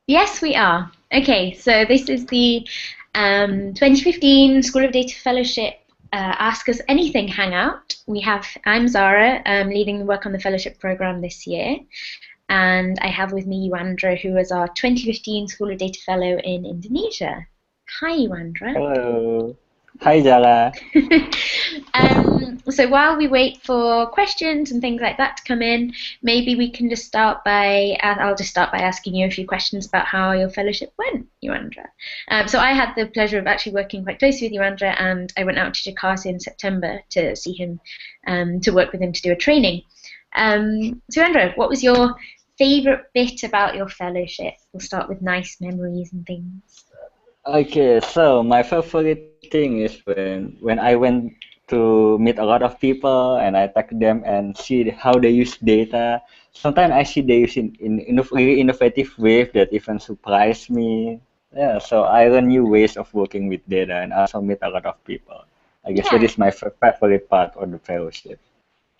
Yes, we are. Okay, so this is the 2015 School of Data Fellowship Ask Us Anything Hangout. I'm Zara, leading the work on the fellowship program this year, and I have with me Yuandra, who is our 2015 School of Data Fellow in Indonesia. Hi, Yuandra. Hello. Hi, Jala. So while we wait for questions and things like that to come in, maybe we can just start by, I'll just start by asking you a few questions about how your fellowship went, Yuandra. So I had the pleasure of actually working quite closely with Yuandra, and I went out to Jakarta in September to see him, to work with him to do a training. So Yuandra, what was your favorite bit about your fellowship? We'll start with nice memories and things. Okay, so my favorite thing is when I went to meet a lot of people and I talk to them and see how they use data. Sometimes I see they use in a really innovative way that even surprise me. Yeah, so I learn new ways of working with data and also meet a lot of people. I guess that Yeah. is my favorite part of the fellowship.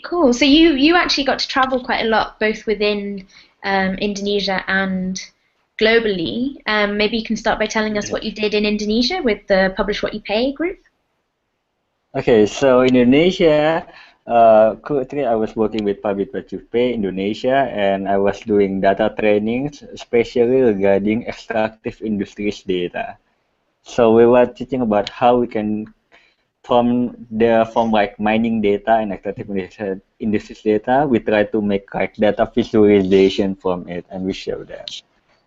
Cool. So you actually got to travel quite a lot, both within Indonesia and globally. Maybe you can start by telling us what you did in Indonesia with the Publish What You Pay group. Okay, so in Indonesia, currently I was working with Public Pay Indonesia, and I was doing data trainings, especially regarding extractive industries data. So we were teaching about how we can from like mining data and extractive industries data, we try to make like data visualization from it, and we show them.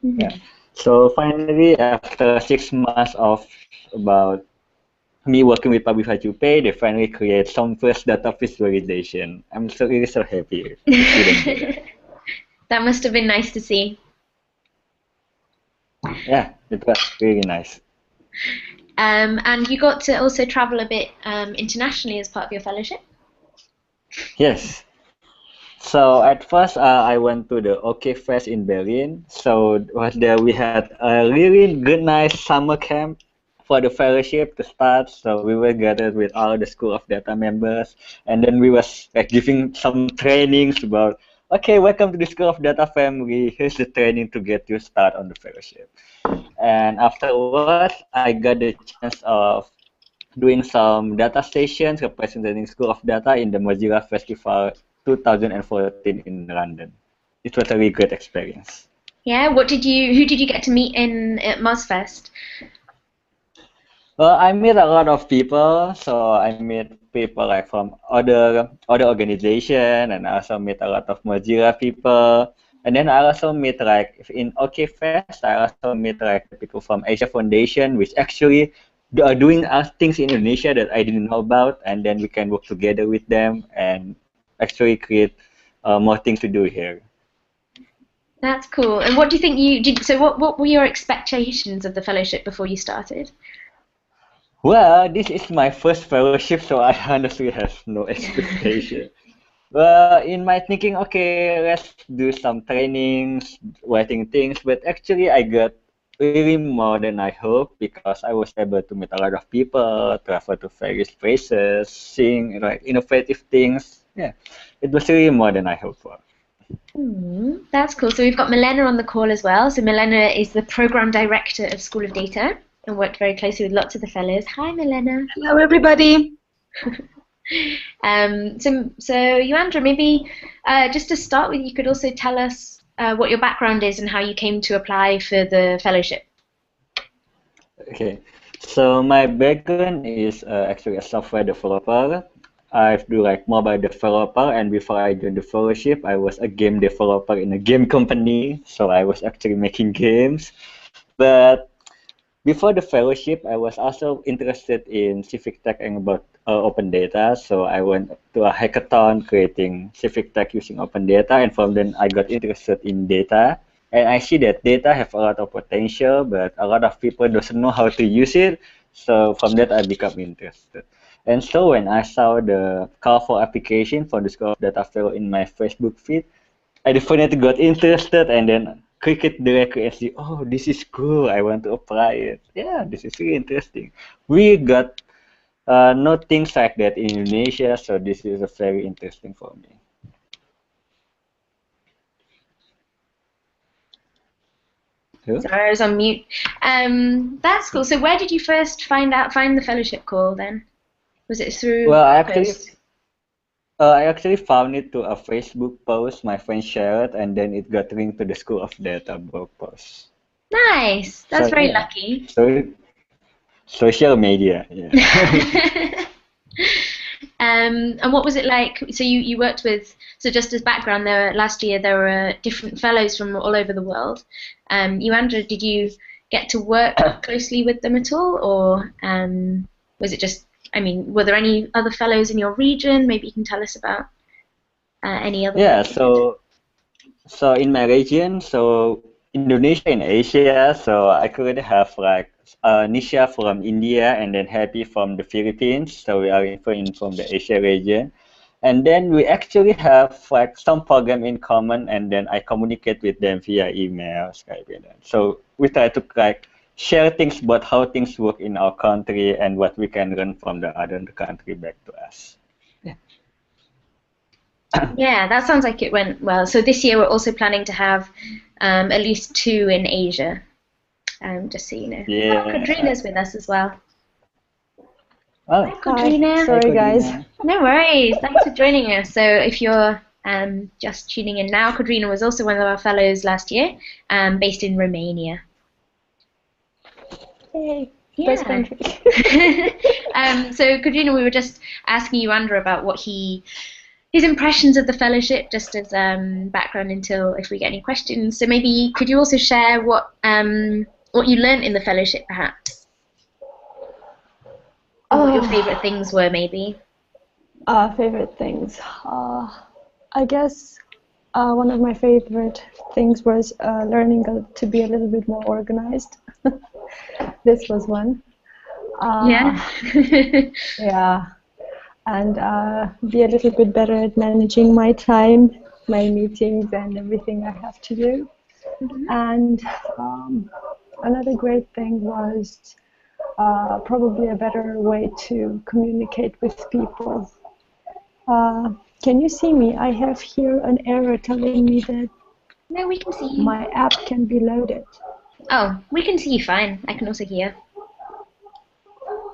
Yeah. Hmm. So finally, after 6 months of about me working with Public Pay, they finally create some first data visualization. I'm so really so happy to see them do that. That must have been nice to see. Yeah, it was really nice. And you got to also travel a bit internationally as part of your fellowship. Yes. So at first, I went to the OK Fest in Berlin. So was there we had a really good, nice summer camp for the fellowship to start. So we were gathered with all the School of Data members, and then we was like giving some trainings about, okay, welcome to the School of Data family. Here's the training to get you start on the fellowship. And afterwards, I got the chance of doing some data stations representing School of Data in the Mozilla Festival 2014 in London. It was a really great experience. Yeah. Who did you get to meet in at Mozfest? Well, I meet a lot of people, so I meet people like from other organization, and I also meet a lot of Mozilla people. And then I also meet like in OK Fest, I also meet like the people from Asia Foundation, which actually are doing things in Indonesia that I didn't know about, and then we can work together with them and actually create more things to do here. That's cool. And what do you think you did? So what were your expectations of the fellowship before you started? Well, this is my first fellowship, so I honestly have no expectation. Well, in my thinking, okay, let's do some trainings, writing things, but actually I got really more than I hoped because I was able to meet a lot of people, travel to various places, seeing like innovative things. Yeah, it was really more than I hoped for. That's cool. So we've got Milena on the call as well. So Milena is the program director of School of Data and worked very closely with lots of the fellows. Hi, Milena. Hello, everybody. So Yuandra, maybe just to start with, you could also tell us what your background is and how you came to apply for the fellowship. Okay, so my background is actually a software developer. I do like mobile developer, and before I joined the fellowship, I was a game developer in a game company. So I was actually making games. But before the fellowship, I was also interested in civic tech and about open data. So I went to a hackathon creating civic tech using open data, and from then I got interested in data. And I see that data have a lot of potential, but a lot of people doesn't know how to use it. So from that, I become interested. And so when I saw the call for application for the School of Data Fellow in my Facebook feed, I definitely got interested and then click it directly and see, oh, this is cool. I want to apply it. Yeah, this is really interesting. We got no things like that in Indonesia, so this is a very interesting for me. Who? Sorry, I was on mute. That's cool. So where did you first find the fellowship call then? Was it through Well, post? I actually found it to a Facebook post. My friend shared, and then it got linked to the School of Data blog post. Nice. So That's very yeah, lucky. so social media, yeah. And what was it like? So you worked with, so just as background, last year there were different fellows from all over the world. You, Andrew, did you get to work closely with them at all, or was it just, I mean, were there any other fellows in your region? Maybe you can tell us about any other work Yeah, you did. so in my region, so Indonesia in Asia, so I could have like Nisha from India and then Happy from the Philippines. So we are from the Asia region. And then we actually have like some program in common, and then I communicate with them via email, Skype, and that. So we try to like share things about how things work in our country and what we can learn from the other country back to us. Yeah, that sounds like it went well. So this year we're also planning to have at least two in Asia, just so you know. Oh, Yeah. Kadrina's with us as well. Oh, Hi, Hi, Kadrina. hi, sorry guys. Kodrina. No worries. Thanks for joining us. So if you're just tuning in now, Kadrina was also one of our fellows last year, based in Romania. Yay, best Yeah. country. So Kadrina, we were just asking you, Andrew, about his impressions of the fellowship, just as background until if we get any questions. So maybe could you also share what you learned in the fellowship, perhaps, or what your favorite things were, maybe. Favorite things. I guess one of my favorite things was learning to be a little bit more organized. This was one. Yeah. Yeah, and be a little bit better at managing my time, my meetings, and everything I have to do. And another great thing was probably a better way to communicate with people. Can you see me? I have here an error telling me that No, we can see you. my app can be loaded. Oh, we can see you fine. I can also hear.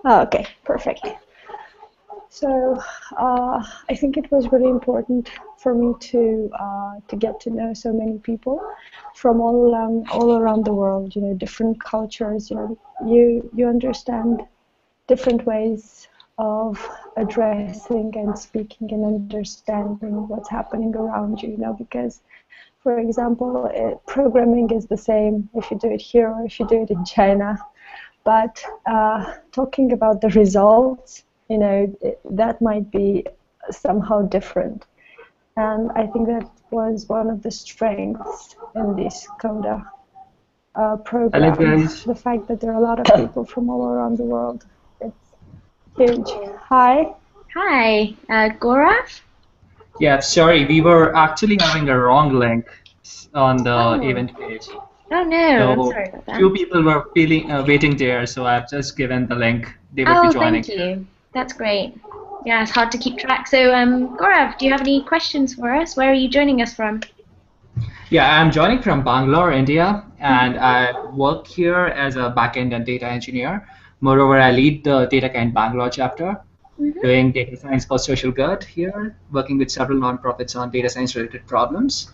Oh, okay, perfect. So I think it was really important for me to get to know so many people from all around the world. You know, different cultures. You know, you understand different ways of addressing and speaking and understanding what's happening around you. You know, because for example, programming is the same if you do it here or if you do it in China. But talking about the results, you know, that might be somehow different. And I think that was one of the strengths in this CODA Hello program, guys. the fact that there are a lot of people from all around the world. It's huge. Hi. Hi, Gaurav? Yeah, sorry, we were actually having a wrong link on the Oh. event page. Oh no, I'm So sorry about that. few people were waiting there, so I've just given the link. They would be Oh, joining. thank you. That's great. Yeah, it's hard to keep track. So, Gaurav, do you have any questions for us? Where are you joining us from? Yeah, I'm joining from Bangalore, India, and I work here as a backend and data engineer. Moreover, I lead the DataKind Bangalore chapter, doing data science for social good here, working with several nonprofits on data science related problems.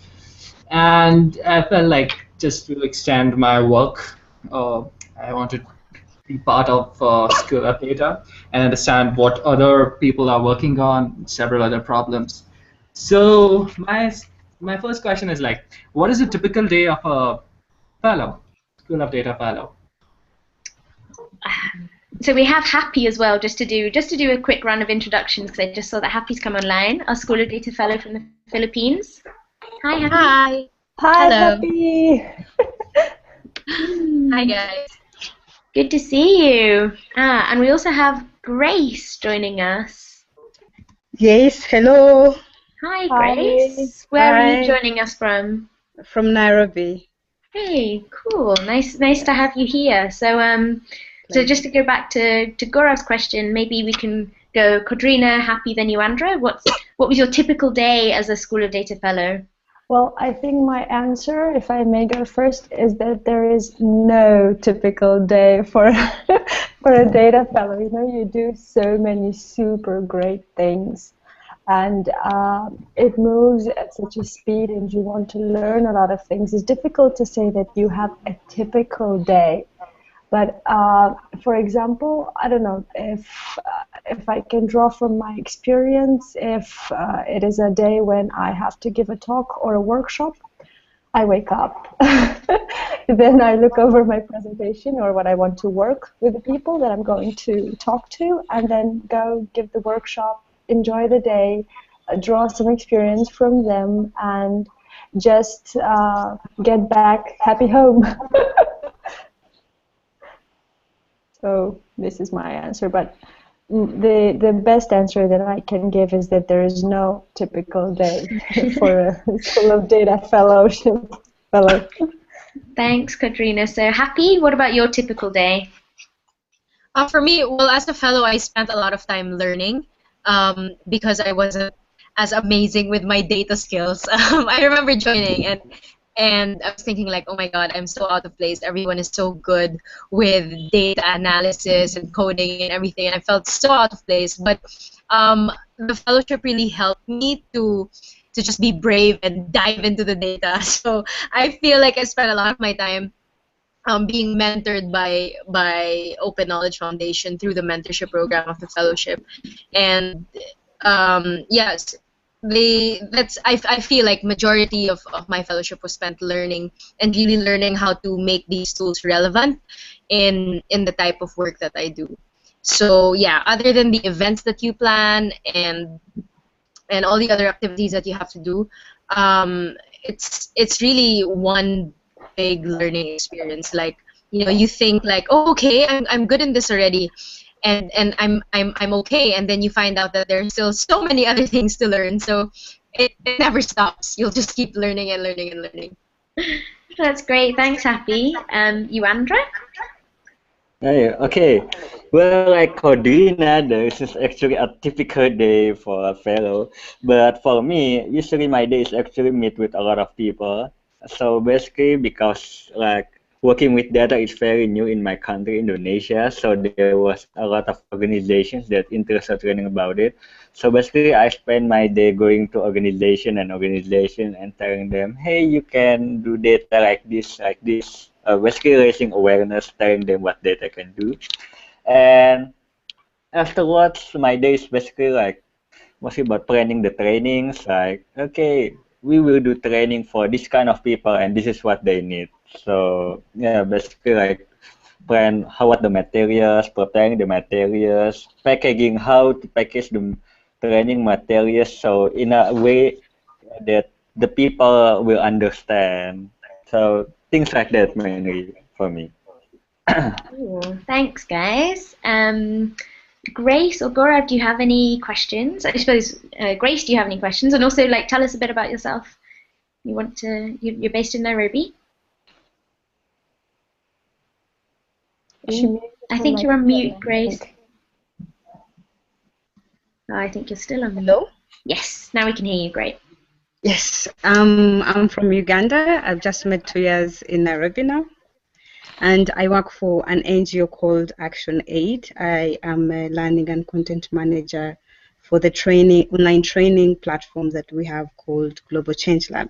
And I felt like just to extend my work, I wanted to be part of School of Data and understand what other people are working on, several other problems. So my first question is like, what is a typical day of a fellow, School of Data fellow? So we have Happy as well, just to do a quick round of introductions because I just saw that Happy's come online, our School of Data fellow from the Philippines. Hi, Happy. Hi. Hi, Hello. Happy. Hi, guys. Good to see you. And we also have Grace joining us. Yes, hello. Hi, Hi. Grace. Where are you Hi. joining us from? From Nairobi. Hey, cool. Nice to have you here. So just to go back to Gaurav's question, maybe we can go Kodrina, Happy, then you, Andra. What was your typical day as a School of Data fellow? Well, I think my answer, if I may go first, is that there is no typical day for for a data fellow. You know, you do so many super great things, and it moves at such a speed, and you want to learn a lot of things. It's difficult to say that you have a typical day. But for example, I don't know if I can draw from my experience, if it is a day when I have to give a talk or a workshop, I wake up. Then I look over my presentation or what I want to work with the people that I'm going to talk to, and then go give the workshop, enjoy the day, draw some experience from them, and just get back happy home. So this is my answer, but the best answer that I can give is that there is no typical day for a School of Data fellowship fellow. Thanks, Katrina. So Happy, what about your typical day? For me, well, as a fellow, I spent a lot of time learning because I wasn't as amazing with my data skills. I remember joining and I was thinking like, oh my God, I'm so out of place. Everyone is so good with data analysis and coding and everything, and I felt so out of place. But the fellowship really helped me to just be brave and dive into the data. So I feel like I spent a lot of my time being mentored by Open Knowledge Foundation through the mentorship program of the fellowship, and yes, I feel like majority of my fellowship was spent learning and really learning how to make these tools relevant in the type of work that I do. So yeah, other than the events that you plan and all the other activities that you have to do, it's really one big learning experience. Like, you know, you think like, oh, okay, I'm good in this already, and I'm okay, and then you find out that there's still so many other things to learn. So it never stops. You'll just keep learning and learning and learning. That's great. Thanks, Happy. You, Andra? Hey, okay. Well, like Codina, this is actually a typical day for a fellow. But for me, usually my day is actually meet with a lot of people. So basically, because like working with data is very new in my country, Indonesia, so there was a lot of organizations that interested learning about it. So basically, I spend my day going to organization and telling them, hey, you can do data like this, like this. Basically raising awareness, telling them what data can do. And afterwards, my day is basically like mostly about planning the trainings. Like, okay, we will do training for this kind of people, and this is what they need. So yeah, basically like plan how what the materials, preparing the materials, packaging how to package the training materials so in a way that the people will understand. So things like that mainly for me. Cool. Thanks, guys. Grace or Gaurav, do you have any questions? I suppose, Grace, do you have any questions? And also, like, tell us a bit about yourself. You're based in Nairobi? I think you're on mute, Grace. Oh, I think you're still on mute. Hello? Yes, now we can hear you. Great. Yes, I'm from Uganda. I've just spent 2 years in Nairobi now. And I work for an NGO called Action Aid. I am a learning and content manager for the online training platform that we have called Global Change Lab.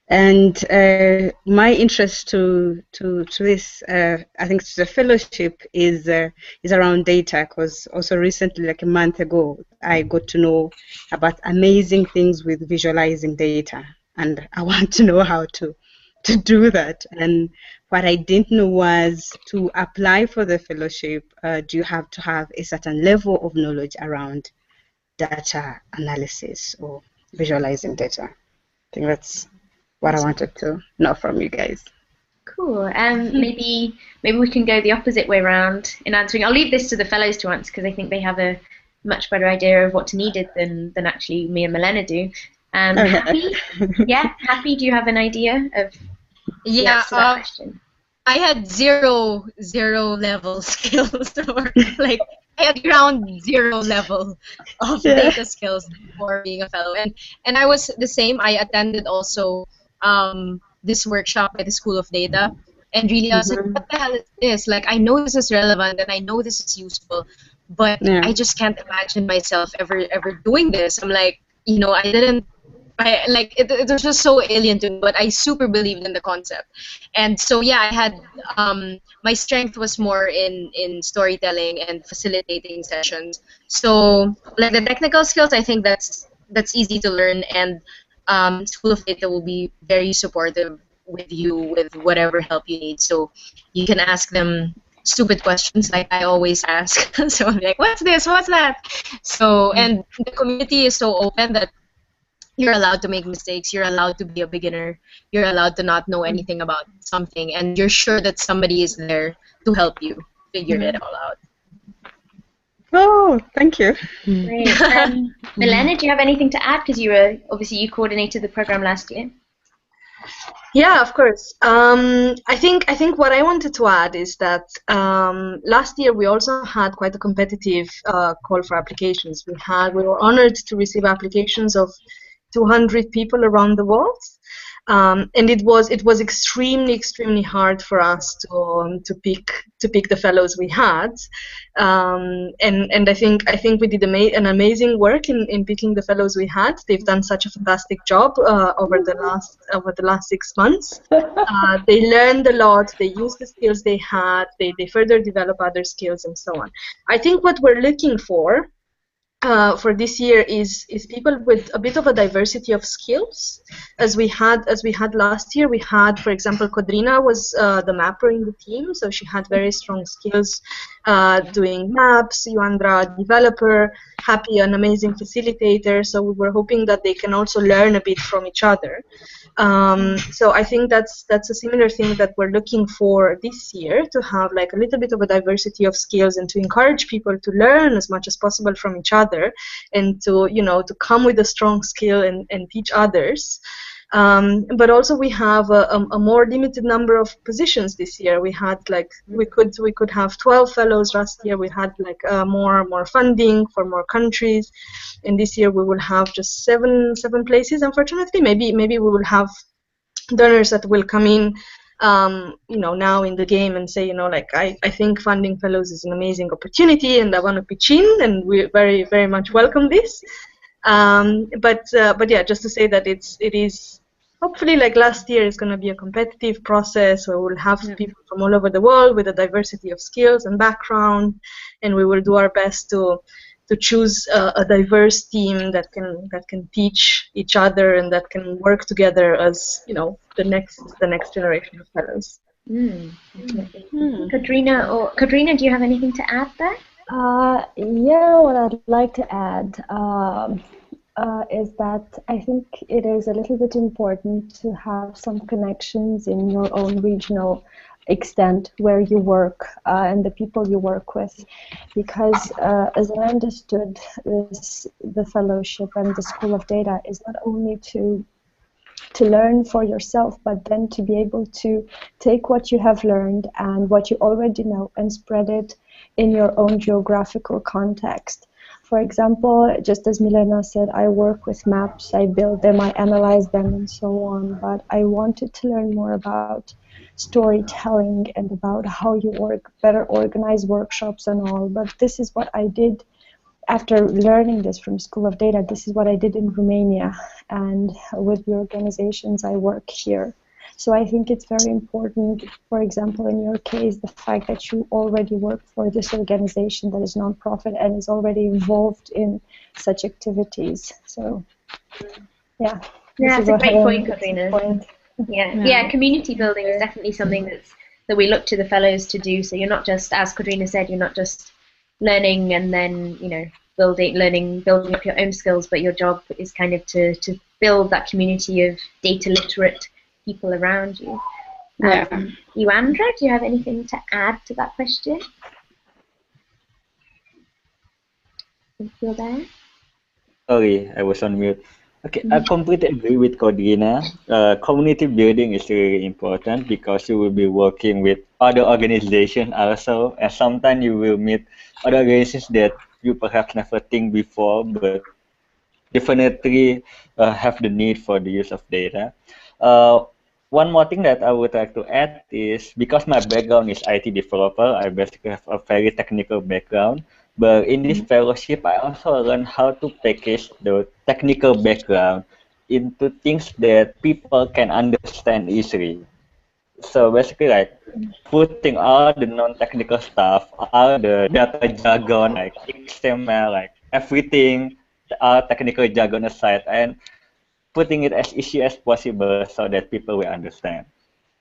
And my interest to this, I think, the fellowship is around data, because also recently, like a month ago, I got to know about amazing things with visualizing data, and I want to know how to do that. And what I didn't know was, to apply for the fellowship, do you have to have a certain level of knowledge around data analysis or visualizing data? I think that's what I wanted to know from you guys. Cool. Maybe we can go the opposite way around in answering. I'll leave this to the fellows to answer because I think they have a much better idea of what's needed than actually me and Milena do. Happy? Yeah, Happy, do you have an idea of the answer to that question? I had zero level skills, or like I had ground zero level of Yeah. data skills before being a fellow, and I was the same. I attended also this workshop at the School of Data, and really I was like, what the hell is this? Like I know this is relevant and I know this is useful, but Yeah. I just can't imagine myself ever doing this. I'm like, I didn't. I like it was just so alien to me, but I super believed in the concept, and so yeah, I had my strength was more in storytelling and facilitating sessions. So like the technical skills, I think that's easy to learn, and School of Data will be very supportive with you with whatever help you need. So you can ask them stupid questions like I always ask. So I'm like, what's this? What's that? So and the community is so open that you're allowed to make mistakes, you're allowed to be a beginner, you're allowed to not know anything about something, and you're sure that somebody is there to help you figure it all out. Oh, thank you. Great. Milena, do you have anything to add? Because you coordinated the program last year. Yeah, of course. I think what I wanted to add is that last year we also had quite a competitive call for applications. We were honored to receive applications of 200 people around the world. And it was extremely hard for us to pick the fellows we had, and I think we did an amazing work in picking the fellows we had. They've done such a fantastic job over the last 6 months. They learned a lot. They used the skills they had. They further develop other skills and so on. I think what we're looking for this year is people with a bit of a diversity of skills, as we had last year. We had, for example, Kodrina was the mapper in the team, so she had very strong skills doing maps. Yuandra, developer, Happy, an amazing facilitator. So we were hoping that they can also learn a bit from each other. So I think that's a similar thing that we're looking for this year, to have like a little bit of a diversity of skills and to encourage people to learn as much as possible from each other, and to come with a strong skill and teach others. But also we have a more limited number of positions this year. We had we could have 12 fellows last year. We had more funding for more countries, and this year we will have just seven places. Unfortunately, maybe we will have donors that will come in now in the game and say, I think funding fellows is an amazing opportunity and I want to pitch in, and we very, very much welcome this. But yeah, just to say that it is hopefully, like last year, is going to be a competitive process where we'll have people from all over the world with a diversity of skills and background, and we will do our best to choose a diverse team that can teach each other and that can work together as the next generation of fellows. Definitely. Kadrina, do you have anything to add there? Yeah, what I'd like to add is that I think it is a little bit important to have some connections in your own regional extent where you work and the people you work with, because as I understood the fellowship and the School of Data is not only to learn for yourself, but then to be able to take what you have learned and what you already know and spread it in your own geographical context. For example, just as Milena said, I work with maps, I build them, I analyze them, and so on. But I wanted to learn more about storytelling and about how you better organize workshops and all. But this is what I did after learning this from School of Data. This is what I did in Romania, and with the organizations I work here. So I think it's very important, for example, in your case, the fact that you already work for this organization that is non-profit and is already involved in such activities. So, yeah. Yeah, that's a great point, Kadrina. Yeah, community building is definitely something that we look to the fellows to do. So you're not just, as Kadrina said, you're not just learning and then, building up your own skills, but your job is kind of to build that community of data literate people around you. Yuandra, do you have anything to add to that question? You feel there? Sorry, I was on mute. Okay, I completely agree with Kodrina. Community building is really important because you will be working with other organizations also, and sometimes you will meet other organizations that you perhaps never think before, but definitely have the need for the use of data. Uh, One more thing that I would like to add is because my background is IT developer, I basically have a very technical background. But in this fellowship, I also learned how to package the technical background into things that people can understand easily. So basically, like putting all the non-technical stuff, all the data jargon like XML, like everything, all technical jargon aside, and putting it as easy as possible so that people will understand.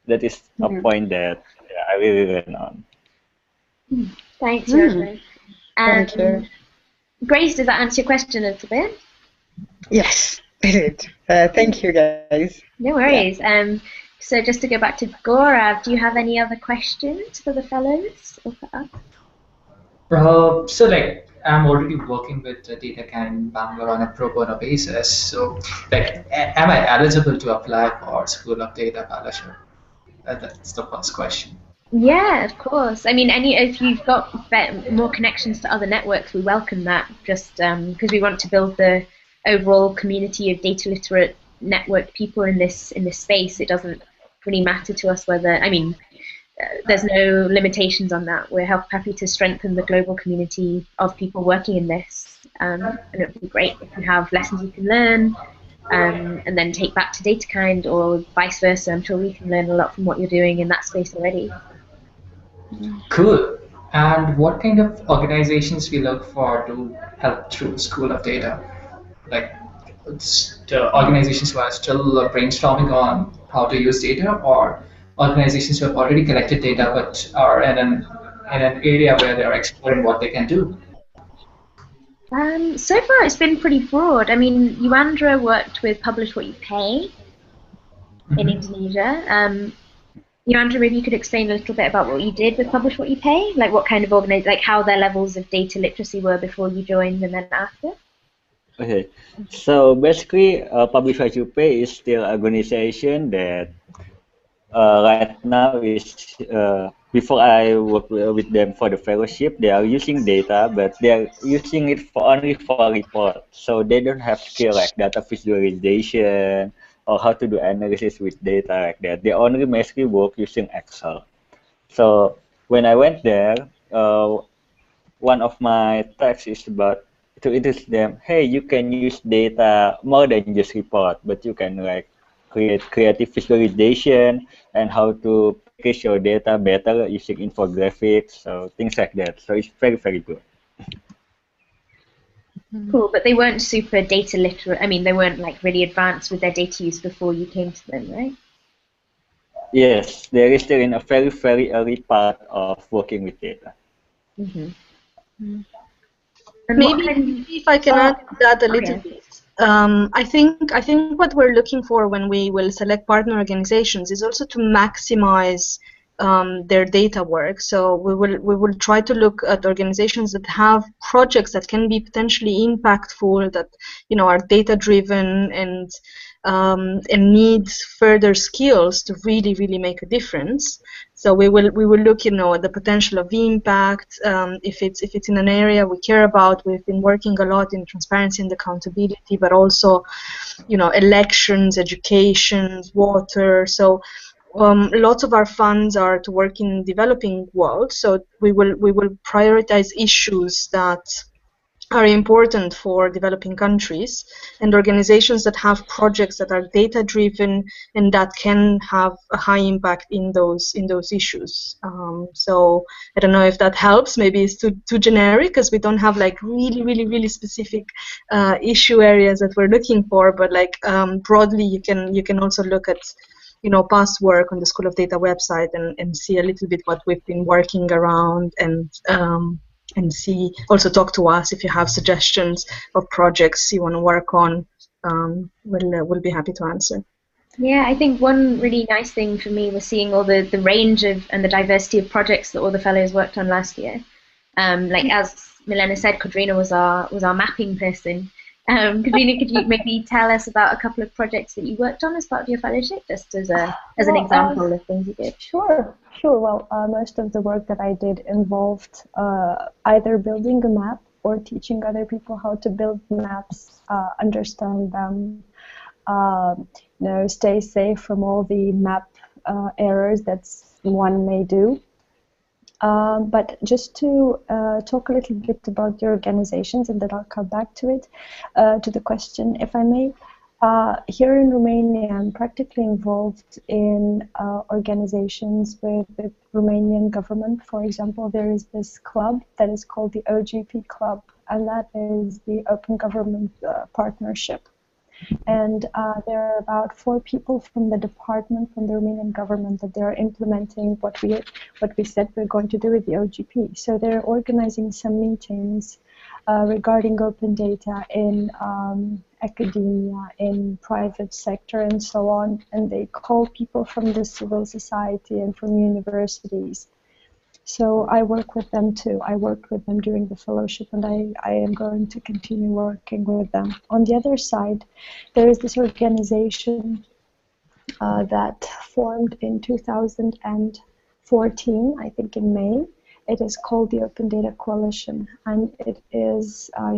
That is a point that I really learn on. Thanks, Mm, Yasmin. thank you. Grace, does that answer your question a little bit? Yes, it did. Thank you, guys. No Yeah. worries. So just to go back to Gaurav, do you have any other questions for the fellows or for us? So like I'm already working with Data Can Bangalore on a pro bono basis. So like, am I eligible to apply for School of Data Fellowship? That's the first question. Yeah, of course. I mean, if you've got more connections to other networks, we welcome that. Just because we want to build the overall community of data literate network people in this space. It doesn't really matter to us whether. I mean, there's no limitations on that. We're happy to strengthen the global community of people working in this. And it would be great if you have lessons you can learn and then take back to DataKind or vice versa. I'm sure we can learn a lot from what you're doing in that space already. Cool. And what kind of organizations we look for to help through School of Data? Like it's the organizations who are still brainstorming on how to use data, or organizations who have already collected data but are in an area where they are exploring what they can do. So far, it's been pretty broad. I mean, Yuandra worked with Publish What You Pay in Indonesia. Yuandra, maybe you could explain a little bit about what you did with Publish What You Pay, like what kind of like how their levels of data literacy were before you joined and then after. Okay, so basically, Publish What You Pay is still an organization that right now is before I work with them for the fellowship, they are using data, but they are using it for only for report. So they don't have skill like data visualization or how to do analysis with data like that. They only basically work using Excel. So when I went there, one of my tasks is about to introduce them, hey, you can use data more than just report, but you can like create creative visualization and how to package your data better using infographics, so things like that. So it's very, very good. Cool, but they weren't super data literate. I mean, they weren't like really advanced with their data use before you came to them, right? Yes, there is still in a very, very early part of working with data. Maybe if I can add to that a little bit. I think what we're looking for when we will select partner organizations is also to maximize their data work. So we will try to look at organizations that have projects that can be potentially impactful, that are data driven and need further skills to really make a difference. So we will look at the potential of impact. If it's in an area we care about, we've been working a lot in transparency and accountability, but also elections, education, water. So lots of our funds are to work in developing world. So we will prioritize issues that are important for developing countries, and organizations that have projects that are data driven and that can have a high impact in those issues. So I don't know if that helps. Maybe it's too generic because we don't have like really specific issue areas that we're looking for, but like broadly you can also look at past work on the School of Data website and see a little bit what we've been working around, and see, also talk to us if you have suggestions of projects you want to work on. We'll be happy to answer. Yeah, I think one really nice thing for me was seeing all the range of and the diversity of projects that all the fellows worked on last year. Like as Milena said, Kodrina was our mapping person, Katrina, could you maybe tell us about a couple of projects that you worked on as part of your fellowship, just as an example of things you did? Sure. Well, most of the work that I did involved either building a map or teaching other people how to build maps, understand them, stay safe from all the map errors that one may do. But just to talk a little bit about the organizations, and then I'll come back to it, to the question, if I may. Here in Romania, I'm practically involved in organizations with the Romanian government. For example, there is this club that is called the OGP Club, and that is the Open Government Partnership. And there are about 4 people from the department, from the Romanian government, that they are implementing what we said we're going to do with the OGP. So they're organizing some meetings regarding open data in academia, in private sector, and so on. And they call people from the civil society and from universities. So I work with them too. I worked with them during the fellowship, and I am going to continue working with them. On the other side, there is this organization that formed in 2014, I think in May. It is called the Open Data Coalition, and it is a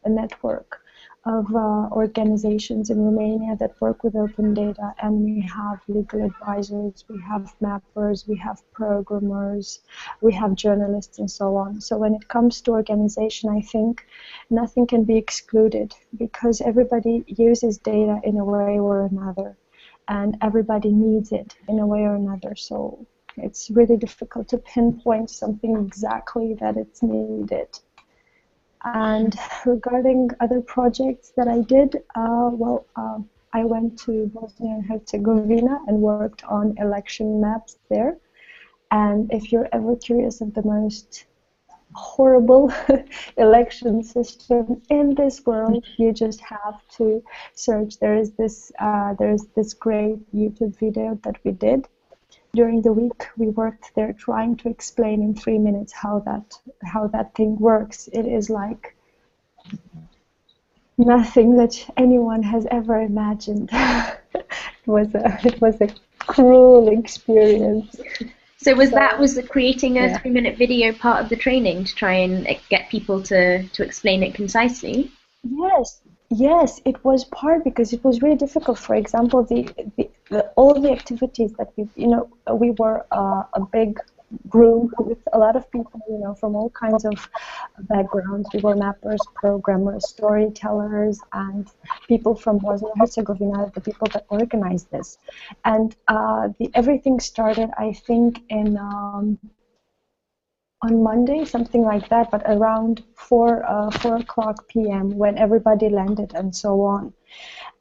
network of organizations in Romania that work with open data, and we have legal advisors, we have mappers, we have programmers, we have journalists, and so on. So when it comes to organization, I think nothing can be excluded, because everybody uses data in a way or another, and everybody needs it in a way or another. So it's really difficult to pinpoint something exactly that it's needed. And regarding other projects that I did, I went to Bosnia and Herzegovina and worked on election maps there. And if you're ever curious of the most horrible election system in this world, you just have to search. There's this great YouTube video that we did. During the week, we worked there trying to explain in 3 minutes how that thing works. It is like nothing that anyone has ever imagined. It was a cruel experience. So was the creating a 3-minute video part of the training to try and get people to explain it concisely? Yes, it was part, because it was really difficult. For example, all the activities that we were a big group with a lot of people, from all kinds of backgrounds. We were mappers, programmers, storytellers, and people from Bosnia and Herzegovina, the people that organized this. And everything started, I think, on Monday, something like that, but around 4 o'clock p.m. when everybody landed and so on.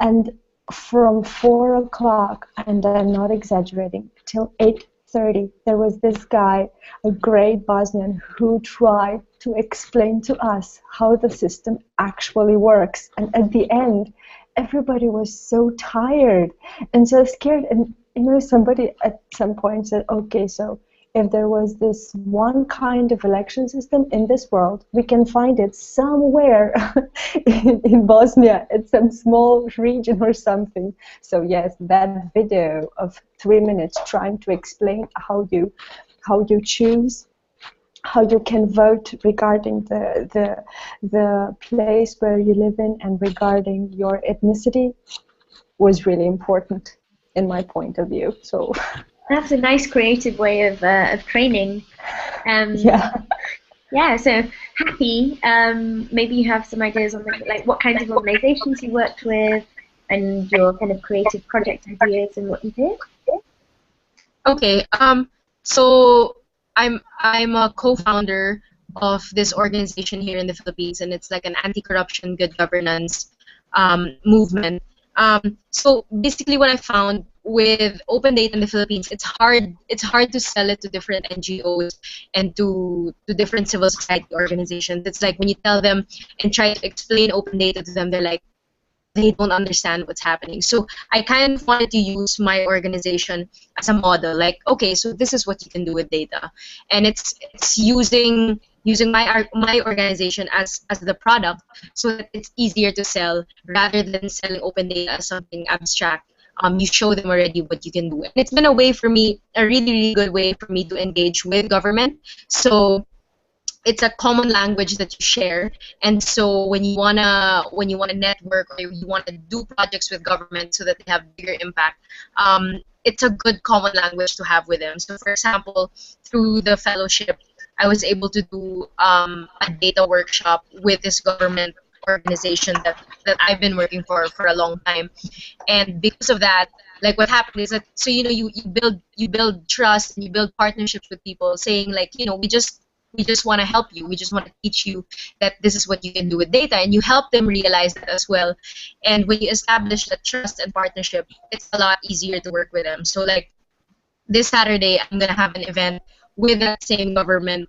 And from 4 o'clock, and I'm not exaggerating, till 8:30, there was this guy, a great Bosnian, who tried to explain to us how the system actually works. And at the end, everybody was so tired and so scared. And somebody at some point said, okay, so if there was this one kind of election system in this world, we can find it somewhere in Bosnia, at some small region or something. So yes, that video of 3 minutes trying to explain how you choose, how you can vote regarding the place where you live in and regarding your ethnicity was really important in my point of view. So. That's a nice creative way of training. Yeah, so happy. Maybe you have some ideas on like what kinds of organizations you worked with and your kind of creative project ideas and what you did. Okay. So I'm a co-founder of this organization here in the Philippines, and it's like an anti-corruption, good governance movement. So basically, what I found with open data in the Philippines, it's hard to sell it to different NGOs and to different civil society organizations. It's like when you tell them and try to explain open data to them, they're like, they don't understand what's happening. So I kind of wanted to use my organization as a model. Like, okay, so this is what you can do with data, and it's using using my organization as the product, so that it's easier to sell rather than selling open data as something abstract. You show them already what you can do, and it's been a way for me, a really really good way for me to engage with government. So it's a common language that you share, and so when you wanna network, or you want to do projects with government so that they have bigger impact, it's a good common language to have with them. So for example, through the fellowship, I was able to do a data workshop with this government organization that I've been working for a long time. And because of that, like what happened is that, so you build trust, and you build partnerships with people, saying like, we just want to help you, we just want to teach you that this is what you can do with data, and you help them realize that as well. And when you establish that trust and partnership, it's a lot easier to work with them. So like this Saturday, I'm gonna have an event with that same government,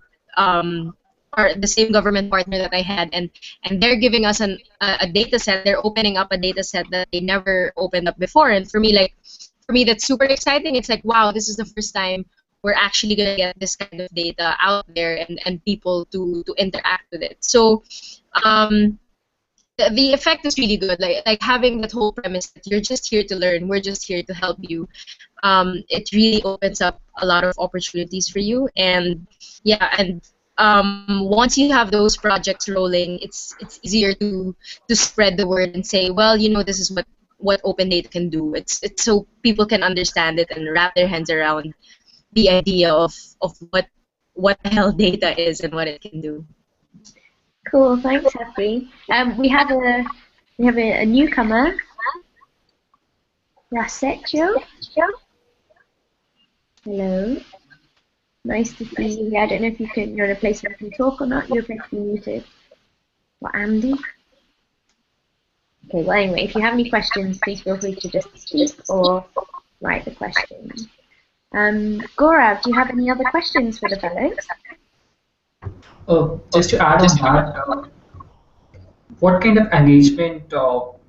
or the same government partner that I had, and they're giving us a data set. They're opening up a data set that they never opened up before, and for me that's super exciting. It's like, wow, this is the first time we're actually gonna get this kind of data out there, and people to interact with it. So the effect is really good. Like having that whole premise that you're just here to learn, we're just here to help you. It really opens up a lot of opportunities for you, and yeah, and once you have those projects rolling, it's easier to spread the word and say, well, this is what open data can do. It's so people can understand it and wrap their hands around the idea of what the hell data is and what it can do. Cool, thanks, Happy. We have a newcomer, Rasetjo. Hello. Nice to see you. I don't know if you're in a place where you can talk or not. You're pretty muted. What, Andy? Okay, well anyway, if you have any questions, please feel free to just speak or write the question. Gaurav, do you have any other questions for the fellows? Just to add on that, what kind of engagement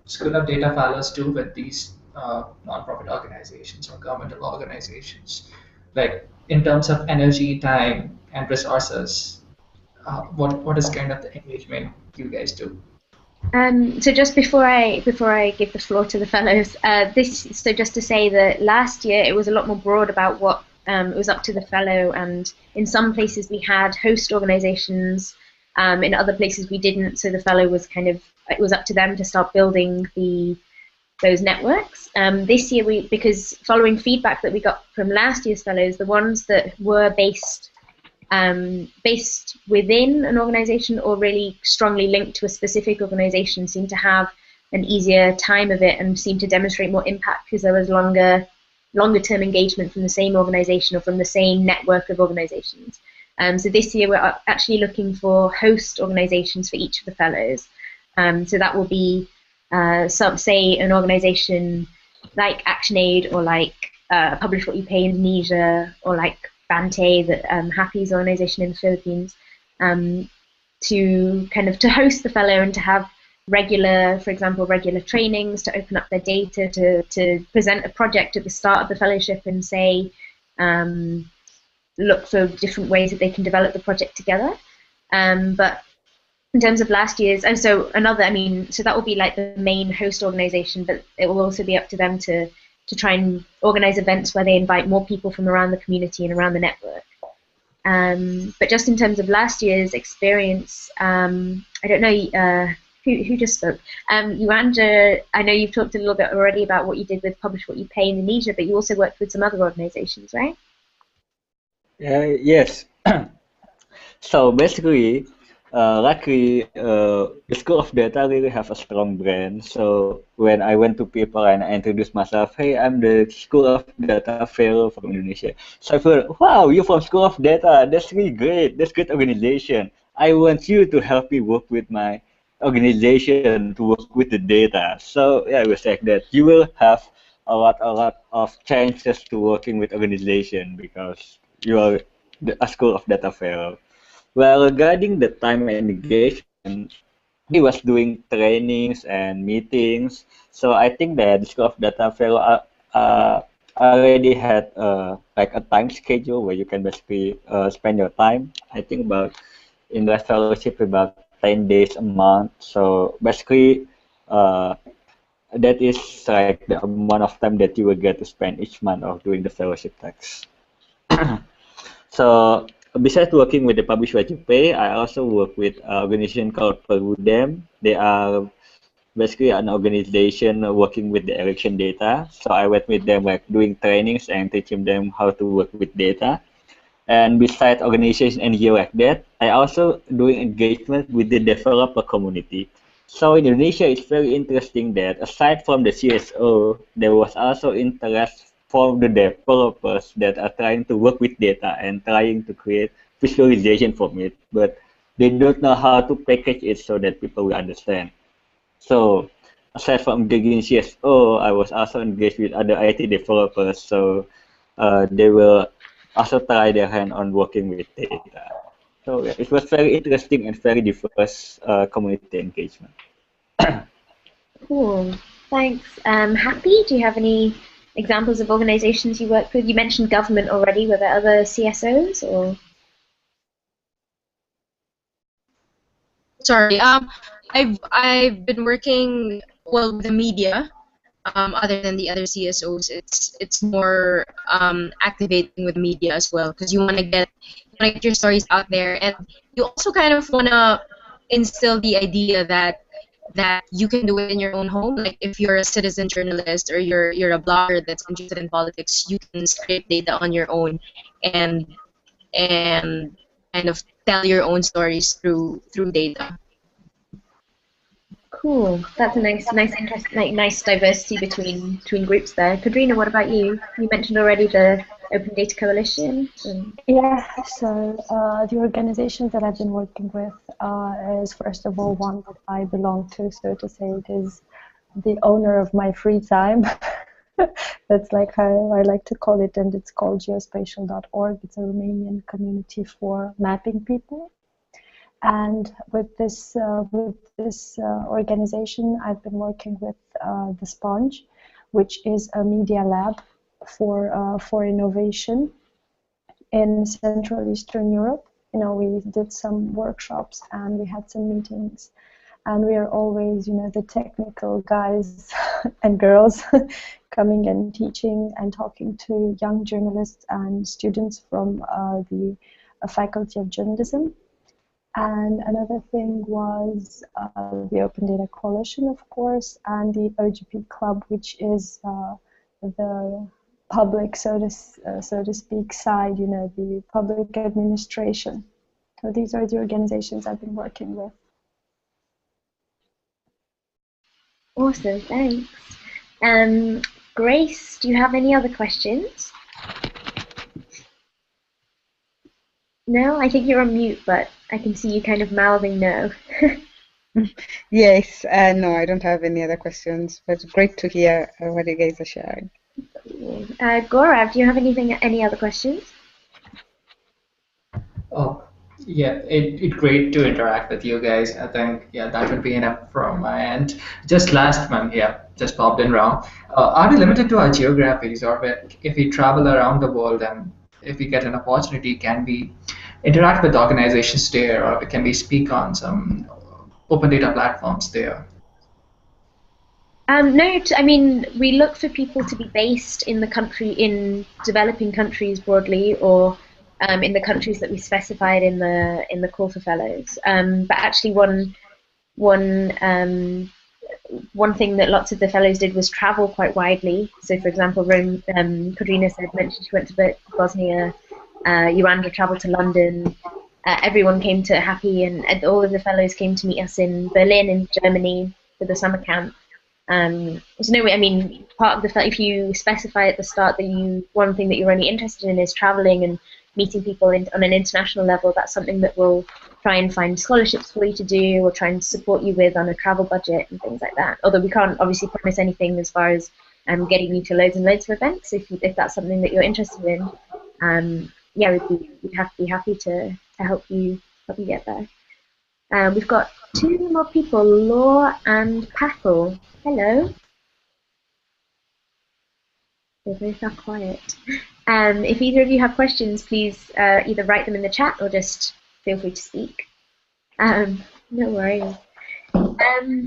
School of Data Fellows do with these nonprofit organizations or governmental organizations? Like in terms of energy, time, and resources, what is kind of the engagement you guys do? So just before I give the floor to the fellows, so just to say that last year it was a lot more broad about what it was up to the fellow, and in some places we had host organizations, in other places we didn't. So the fellow was it was up to them to start building those networks. This year because following feedback that we got from last year's fellows, the ones that were based within an organization or really strongly linked to a specific organization seem to have an easier time of it and seem to demonstrate more impact because there was longer term engagement from the same organization or from the same network of organizations. So this year we're actually looking for host organizations for each of the fellows. So that will be say an organization like ActionAid, or like Publish What You Pay Indonesia, or like Bante, that Happy's organization in the Philippines, to host the fellow and to have regular trainings, to open up their data, to present a project at the start of the fellowship and say, look for different ways that they can develop the project together. But in terms of last year's, so that will be like the main host organization, but it will also be up to them to try and organize events where they invite more people from around the community and around the network. But just in terms of last year's experience, I don't know who just spoke. Yuanda, I know you've talked a little bit already about what you did with Publish What You Pay Indonesia, but you also worked with some other organizations, right? Yes. So basically, luckily, the School of Data really have a strong brand. So when I went to people and I introduced myself, hey, I'm the School of Data Fellow from Indonesia. So I thought, wow, you're from School of Data. That's really great. That's great organization. I want you to help me work with my organization to work with the data. So yeah, it was like that. You will have a lot of chances to working with organization because you are a School of Data Fellow. Well, regarding the time and engagement, he was doing trainings and meetings. So I think that the School of Data Fellow already had like a time schedule where you can basically spend your time. I think about in that fellowship about 10 days a month. So basically, that is like the amount of time that you will get to spend each month of doing the fellowship tax. So besides working with the Publish What You Pay, I also work with an organization called Perudem. They are basically an organization working with the election data. So I went with them like doing trainings and teaching them how to work with data. And besides organization NGO like that, I also doing engagement with the developer community. So in Indonesia, it's very interesting that aside from the CSO, there was also interest from the developers that are trying to work with data and trying to create visualization from it, but they don't know how to package it so that people will understand. So aside from engaging CSO, I was also engaged with other IT developers. So they will also try their hand on working with data. So yeah, it was very interesting and very diverse community engagement. Cool. Thanks. Happy, do you have any examples of organizations you work with? You mentioned government already. Were there other CSOs or? Sorry. I've been working well with the media. Other than the other CSOs, it's more activating with media as well because you want to get your stories out there, and you also kind of want to instill the idea that you can do it in your own home. Like if you're a citizen journalist or you're a blogger that's interested in politics, you can scrape data on your own and and kind of tell your own stories through data. Cool. That's a nice interest, like nice diversity between groups there. Kadrina, what about you? You mentioned already the Open Data Coalition. Yeah, so the organization that I've been working with is first of all one that I belong to, so to say. It is the owner of my free time. That's like how I like to call it, and it's called geospatial.org. It's a Romanian community for mapping people. And with this organization, I've been working with the Sponge, which is a media lab for innovation in Central Eastern Europe. You know, we did some workshops and we had some meetings, and we are always, you know, the technical guys and girls coming and teaching and talking to young journalists and students from the Faculty of Journalism. And another thing was the Open Data Coalition, of course, and the OGP Club, which is the public, so to speak, side, you know, the public administration. So these are the organizations I've been working with. Awesome, thanks. Grace, do you have any other questions? No, I think you're on mute, but I can see you kind of mouthing no. Yes, no, I don't have any other questions, but great to hear what you guys are sharing. Cool. Gaurav, do you have any other questions? Oh, yeah, it great to interact with you guys. I think, yeah, that would be enough from my end. Just last one, yeah, just popped in wrong. Are we limited to our geographies, or if we travel around the world and if we get an opportunity, can we interact with organizations there, or can we speak on some open data platforms there? No, I mean, we look for people to be based in the country, in developing countries broadly, or in the countries that we specified in the call for fellows. But actually, one thing that lots of the fellows did was travel quite widely. So, for example, Kadrina mentioned she went to Bosnia. Joanda traveled to London. Everyone came to Happy, and all of the fellows came to meet us in Berlin, in Germany, for the summer camp. So no, I mean, part of the if you specify at the start that one thing that you're only interested in is traveling and meeting people on an international level, that's something that we'll try and find scholarships for you to do, or try and support you with on a travel budget and things like that. Although we can't obviously promise anything as far as getting you to loads and loads of events. If that's something that you're interested in, yeah, we'd have to be happy to help you get there. We've got two more people, Law and Packle. Hello. They both are quiet. If either of you have questions, please either write them in the chat or just feel free to speak. No worries.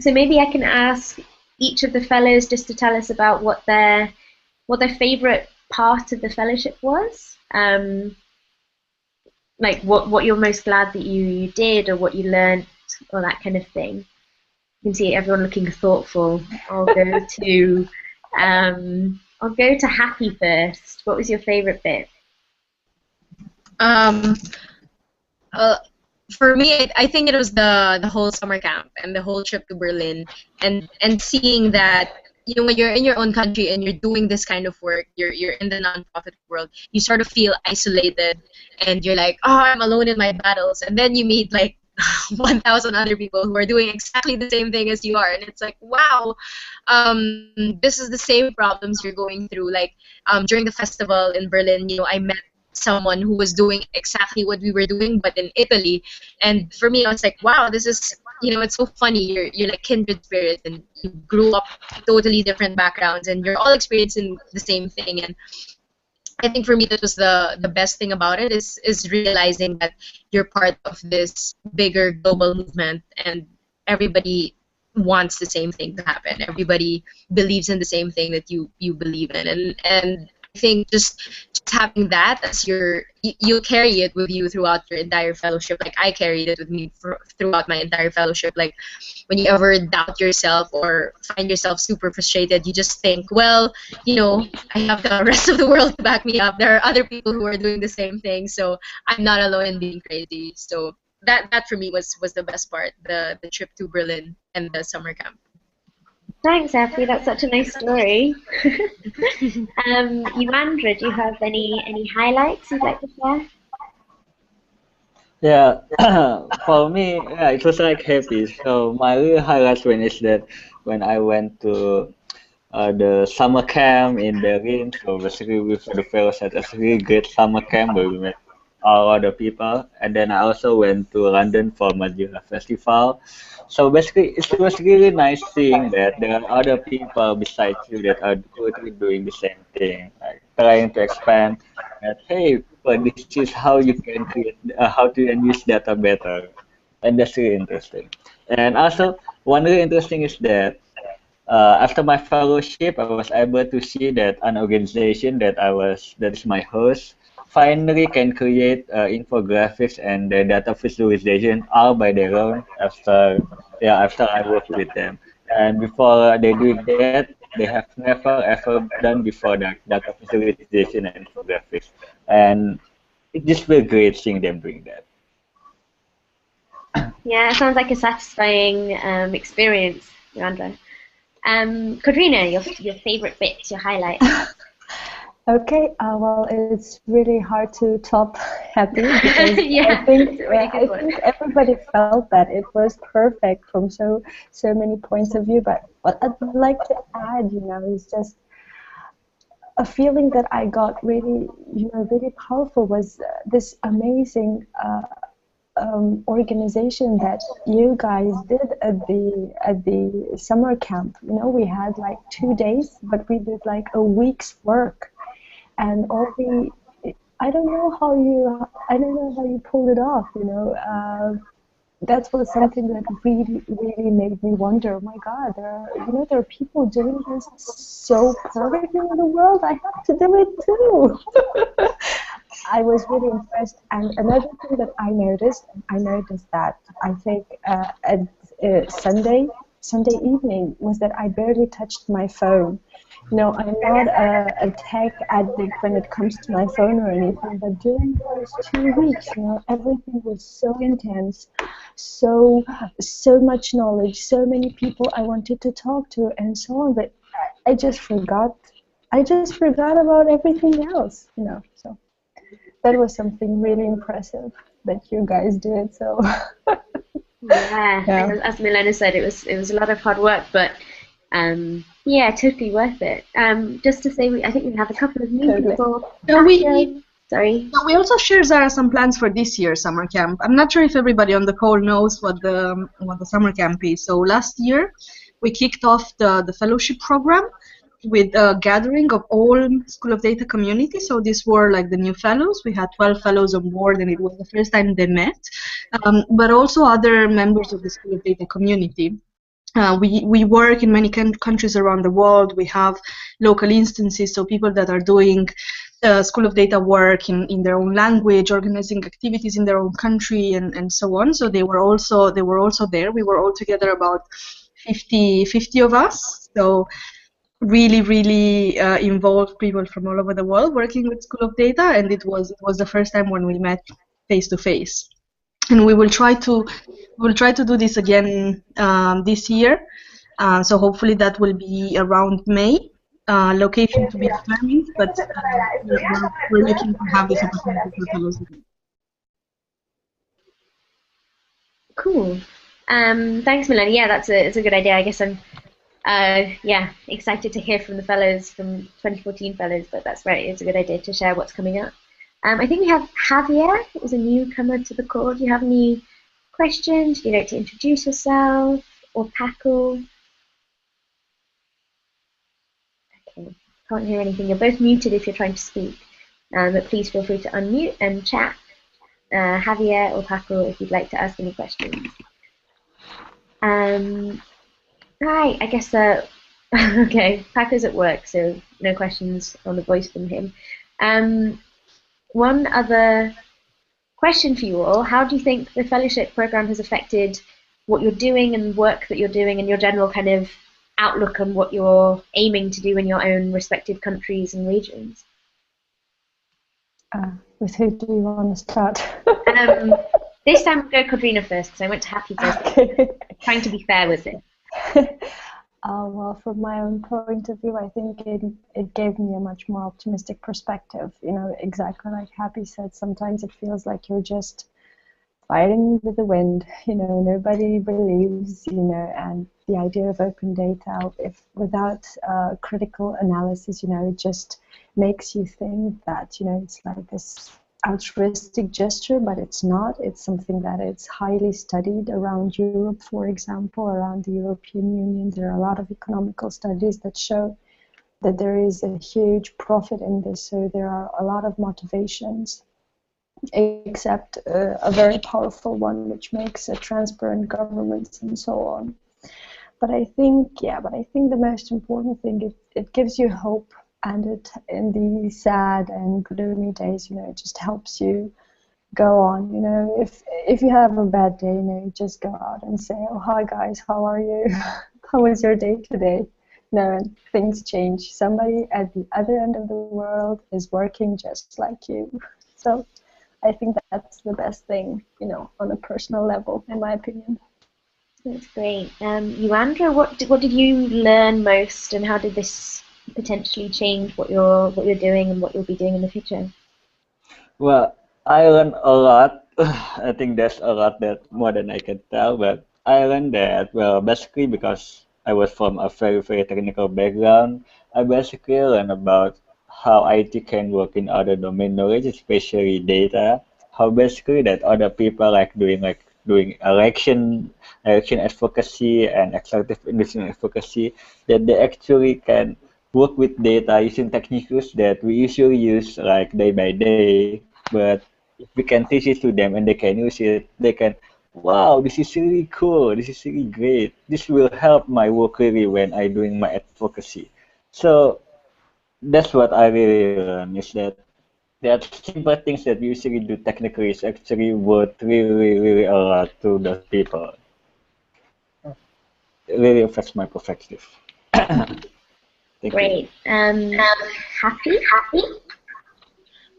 So maybe I can ask each of the fellows just to tell us about what their favorite part of the fellowship was. Like what you're most glad that you did, or what you learned, or that kind of thing. You can see everyone looking thoughtful. I'll go to Happy first. What was your favorite bit? For me, I think it was the whole summer camp and the whole trip to Berlin, and seeing that, when you're in your own country and you're doing this kind of work, you're in the nonprofit world, you sort of feel isolated, and you're like, oh, I'm alone in my battles, and then you meet like 1,000 other people who are doing exactly the same thing as you are, and it's like, wow, this is the same problems you're going through. Like during the festival in Berlin, I met someone who was doing exactly what we were doing, but in Italy. And for me, I was like, wow, this is, it's so funny. You're like kindred spirits, and you grew up totally different backgrounds, and you're all experiencing the same thing. And I think for me, that was the best thing about it, is realizing that you're part of this bigger global movement, and everybody wants the same thing to happen. Everybody believes in the same thing that you believe in, and I think just having that as you'll carry it with you throughout your entire fellowship. Like I carried it with me throughout my entire fellowship. Like when you ever doubt yourself or find yourself super frustrated, you just think, well, I have the rest of the world to back me up. There are other people who are doing the same thing, so I'm not alone in being crazy. So that for me was the best part, the trip to Berlin and the summer camp. Thanks, Effie. That's such a nice story. Yuvandra, do you have any highlights you'd like to share? Yeah, for me, yeah, it was like happy. So my real highlights when I went to the summer camp in Berlin. So basically, we for the fellows had a really great summer camp where we met all other people, and then I also went to London for Madeira Festival. So basically, it was really nice seeing that there are other people besides you that are currently doing the same thing, like trying to expand that, hey, but this is how you can create, how to use data better. And that's really interesting. And also, one really interesting is that after my fellowship, I was able to see that an organization that is my host finally can create infographics and the data visualization all by their own after I work with them. And before they do that, they have never ever done before that data visualization and infographics. And it just feels great seeing them doing that. Yeah, it sounds like a satisfying experience, Yuvandra. Katrina, your favorite bits, your highlight. Okay, well, it's really hard to top Happy because Yeah, I think it's a really good one. everybody felt that it was perfect from so many points of view. But what I'd like to add, is just a feeling that I got really, really powerful was this amazing organization that you guys did at the summer camp. We had like 2 days, but we did like a week's work. And I don't know how you pulled it off. That was something that really, really made me wonder. Oh my God, there are people doing this so perfectly in the world. I have to do it too. I was really impressed. And another thing that I noticed that I think at Sunday evening was that I barely touched my phone. I'm not a tech addict when it comes to my phone or anything, but during those 2 weeks, everything was so intense, so much knowledge, so many people I wanted to talk to, and so on. But I just forgot about everything else, So that was something really impressive that you guys did. So. Yeah. As Milena said, it was a lot of hard work, but yeah, totally worth it. Just to say, I think we have a couple of new people. Sorry. We also share, Zara, some plans for this year's summer camp. I'm not sure if everybody on the call knows what the summer camp is. So last year we kicked off the fellowship program with a gathering of all School of Data community. So these were like the new fellows. We had 12 fellows on board, and it was the first time they met, but also other members of the School of Data community. We work in many countries around the world. We have local instances, so people that are doing School of Data work in their own language, organizing activities in their own country, and so on. So they were also there. We were all together about 50 of us. So really involved people from all over the world working with School of Data, and it was the first time when we met face to face. And we will try to do this again this year. So hopefully that will be around May. Location to be determined, but we're looking to have this opportunity for fellows again. Cool. Thanks, Melanie. Yeah, it's a good idea. I guess I'm yeah, excited to hear from the fellows, from 2014 fellows, but that's right. It's a good idea to share what's coming up. I think we have Javier, who's a newcomer to the call. Do you have any questions? Would you like to introduce yourself? Or Paco? Okay, can't hear anything. You're both muted if you're trying to speak, but please feel free to unmute and chat. Javier or Paco, if you'd like to ask any questions. Right, I guess, okay, Paco's at work, so no questions on the voice from him. One other question for you all: how do you think the fellowship program has affected what you're doing and work that you're doing, and your general kind of outlook on what you're aiming to do in your own respective countries and regions? With who do you want to start? This time we'll go Kodrina first, because I went to Happy first. Okay. Trying to be fair with it. Well, from my own point of view, I think it gave me a much more optimistic perspective. You know, exactly like Happy said, sometimes it feels like you're just fighting with the wind. You know, nobody believes, you know, and the idea of open data, if without critical analysis, you know, it just makes you think that, you know, it's like this altruistic gesture, but it's not. It's something that it's highly studied around Europe, for example, around the European Union. There are a lot of economical studies that show that there is a huge profit in this, so there are a lot of motivations, except a very powerful one, which makes a transparent governments and so on. But I think, the most important thing, it gives you hope. And it, in the sad and gloomy days, you know, it just helps you go on. You know, if you have a bad day, you know, you just go out and say, "Oh, hi guys, how are you? How was your day today?" You know, and things change. Somebody at the other end of the world is working just like you. So I think that's the best thing, you know, on a personal level, in my opinion. That's great. Yuandra, what did you learn most, and how did this potentially change what you're doing and what you'll be doing in the future? Well, I learned a lot. I think there's a lot that more than I can tell, but I learned that, well, basically because I was from a very technical background, I basically learned about how IT can work in other domain knowledge, especially data, how basically that other people doing election advocacy and executive industry advocacy, that they actually can work with data using techniques that we usually use like day by day, but if we can teach it to them and they can use it, they can, wow, this is really cool, this is really great, this will help my work really when I'm doing my advocacy. So that's what I really learned, is that simple things that we usually do technically is actually worth really a lot to those people. It really affects my perspective. Great. Happy?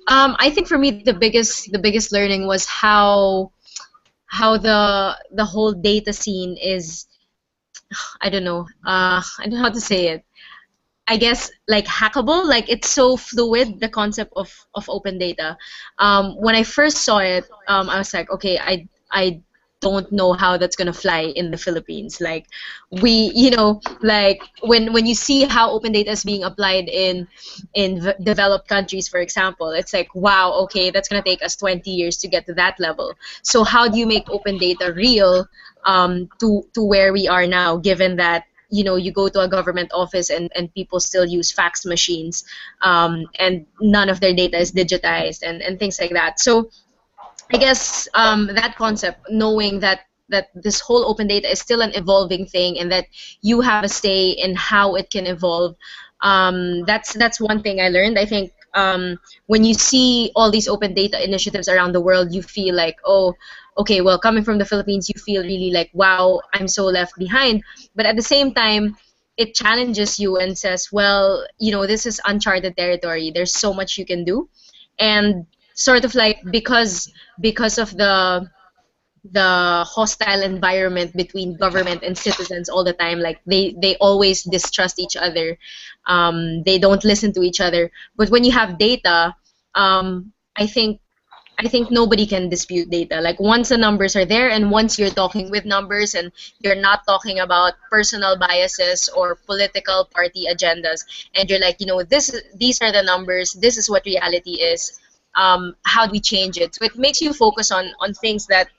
I think for me the biggest learning was how the whole data scene is, I don't know how to say it. I guess like hackable, like it's so fluid, the concept of open data. When I first saw it, I was like, okay, I don't know how that's gonna fly in the Philippines. Like like when you see how open data is being applied in developed countries, for example, it's like, wow, okay, that's gonna take us 20 years to get to that level. So how do you make open data real to where we are now, given that you go to a government office and people still use fax machines, and none of their data is digitized and things like that. So I guess that concept, knowing that this whole open data is still an evolving thing and that you have a say in how it can evolve, that's one thing I learned. I think when you see all these open data initiatives around the world, you feel like, oh, okay, well, coming from the Philippines, you feel really like, wow, I'm so left behind. But at the same time, it challenges you and says, well, this is uncharted territory. There's so much you can do. And sort of like because of the hostile environment between government and citizens all the time, like they always distrust each other, they don't listen to each other. But when you have data, I think nobody can dispute data. Like once the numbers are there, and once you're talking with numbers and you're not talking about personal biases or political party agendas, and you're like, these are the numbers, this is what reality is, how do we change it? So it makes you focus on things that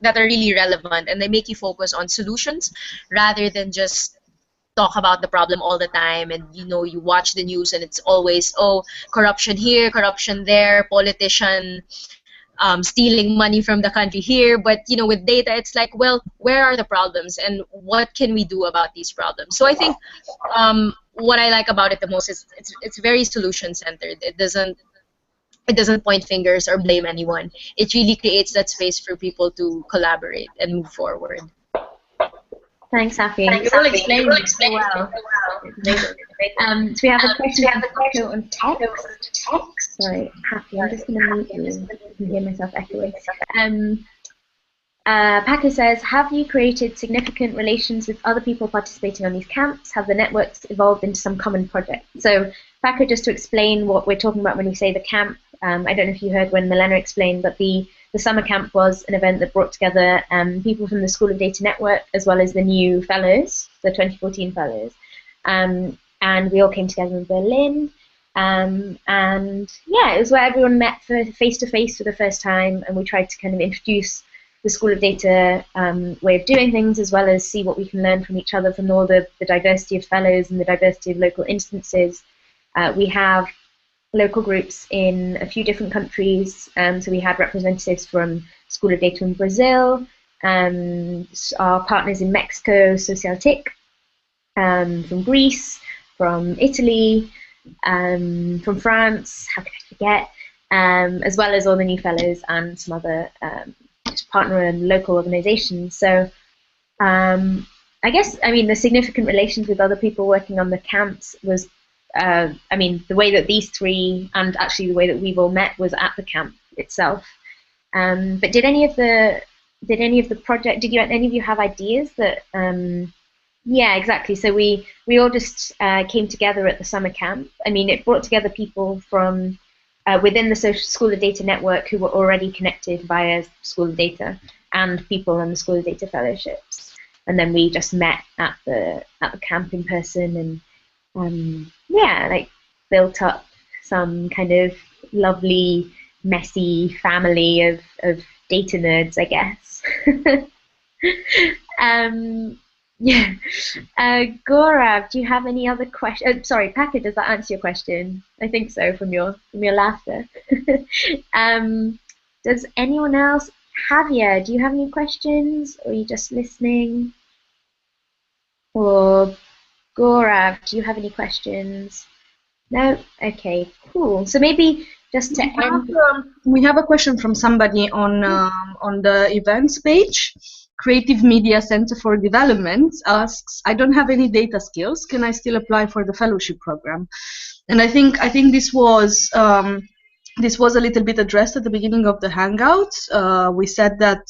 are really relevant, and they make you focus on solutions rather than just talk about the problem all the time. And you watch the news and it's always, oh, corruption here, corruption there, politician stealing money from the country here. But with data, it's like, well, where are the problems and what can we do about these problems? So I think what I like about it the most is it's very solution centered. It doesn't point fingers or blame anyone. It really creates that space for people to collaborate and move forward. Thanks, Afi. You all explained it so well. So we have a question on text. Sorry, Happy, I'm just going to mute you. I can hear myself echoing. Paco says, have you created significant relations with other people participating on these camps? Have the networks evolved into some common project? So Paco, just to explain what we're talking about when we say the camp, I don't know if you heard when Milena explained, but the summer camp was an event that brought together people from the School of Data Network as well as the new fellows, the 2014 fellows. And we all came together in Berlin. And yeah, it was where everyone met face-to-face for the first time, and we tried to kind of introduce the School of Data way of doing things, as well as see what we can learn from each other, from all the diversity of fellows and the diversity of local instances. We have local groups in a few different countries. So we had representatives from School of Data in Brazil, our partners in Mexico, Socialtic, from Greece, from Italy, from France, how could I forget, as well as all the new fellows and some other partner and local organizations. So I guess, the significant relations with other people working on the camps was, the way that these three, and actually the way that we've all met, was at the camp itself. But did any of the project, did any of you have ideas that, yeah, exactly. So we all just came together at the summer camp. It brought together people from within the School of Data Network who were already connected via School of Data, and people on the School of Data fellowships. And then we just met at the camp in person, and yeah, like built up some kind of lovely, messy family of data nerds, I guess. Yeah. Gaurav, do you have any other questions? Sorry, Paco, does that answer your question? I think so, from your laughter. Does anyone else? Javier, do you have any questions, or are you just listening? Or Gaurav, do you have any questions? No? Okay, cool. So maybe just to end... We have a question from somebody on the events page. Creative Media Center for Development asks, I don't have any data skills. Can I still apply for the fellowship program? And I think this was a little bit addressed at the beginning of the hangout. We said that